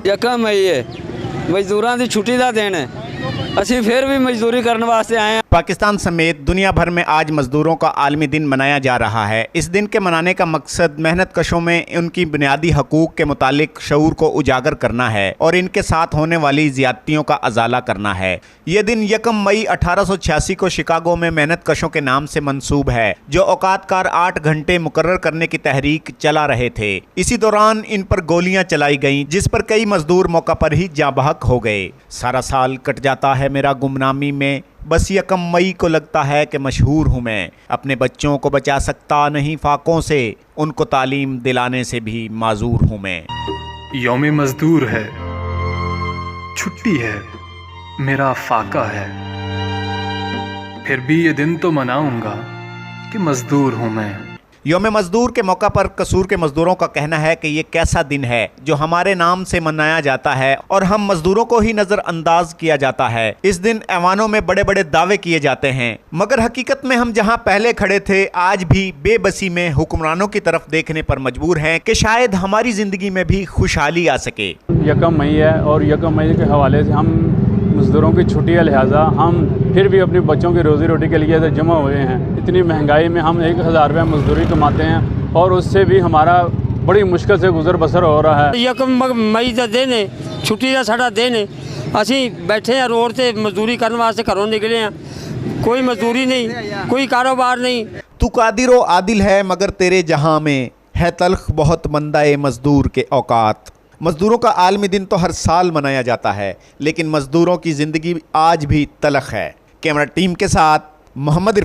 यकम मई है, मजदूरों की छुट्टी का दिन है। असी फिर भी मजदूरी करने वास्ते आए हैं। पाकिस्तान समेत दुनिया भर में आज मजदूरों का आलमी दिन मनाया जा रहा है। इस दिन के मनाने का मकसद मेहनत कशों में उनकी बुनियादी हकूक़ के मुतालिक शऊर को उजागर करना है और इनके साथ होने वाली ज़्यादतियों का अजाला करना है। यह दिन यकम मई 1886 को शिकागो में मेहनत कशों के नाम से मंसूब है, जो औकातकार 8 घंटे मुकर्रर करने की तहरीक चला रहे थे। इसी दौरान इन पर गोलियां चलाई गईं, जिस पर कई मजदूर मौका पर ही जाँ बहक हो गए। सारा साल कट जाता है मेरा गुमनामी में, बस यकम मई को लगता है कि मशहूर हूँ मैं। अपने बच्चों को बचा सकता नहीं फाकों से, उनको तालीम दिलाने से भी माजूर हूँ मैं। यौम मजदूर है, छुट्टी है, मेरा फाका है, फिर भी ये दिन तो मनाऊंगा कि मजदूर हूँ मैं। यौम मजदूर के मौका पर कसूर के मजदूरों का कहना है कि ये कैसा दिन है जो हमारे नाम से मनाया जाता है और हम मजदूरों को ही नज़रअंदाज किया जाता है। इस दिन ऐवानों में बड़े बड़े दावे किए जाते हैं, मगर हकीकत में हम जहां पहले खड़े थे आज भी बेबसी में हुक्मरानों की तरफ देखने पर मजबूर हैं कि शायद हमारी ज़िंदगी में भी खुशहाली आ सके। यकम मई है और यकम मई के हवाले से हम मज़दूरों की छुट्टी है, लिहाजा हम फिर भी अपने बच्चों की रोज़ी रोटी के लिए जमा हुए हैं। इतनी महंगाई में हम 1000 रुपये मजदूरी कमाते हैं और उससे भी हमारा बड़ी मुश्किल से गुजर बसर हो रहा है। यकम मई का दिन है, छुट्टी का साडा दिन है। असी बैठे हैं रोड से मजदूरी करने वास्ते, घरों निकले हैं, कोई मजदूरी नहीं, कोई कारोबार नहीं। तू कादिर आदिल है मगर तेरे जहां में है तल्ख बहुत मंदाए मजदूर के औकात। मजदूरों का आलमी दिन तो हर साल मनाया जाता है, लेकिन मजदूरों की ज़िंदगी आज भी तलख है। कैमरा टीम के साथ मोहम्मद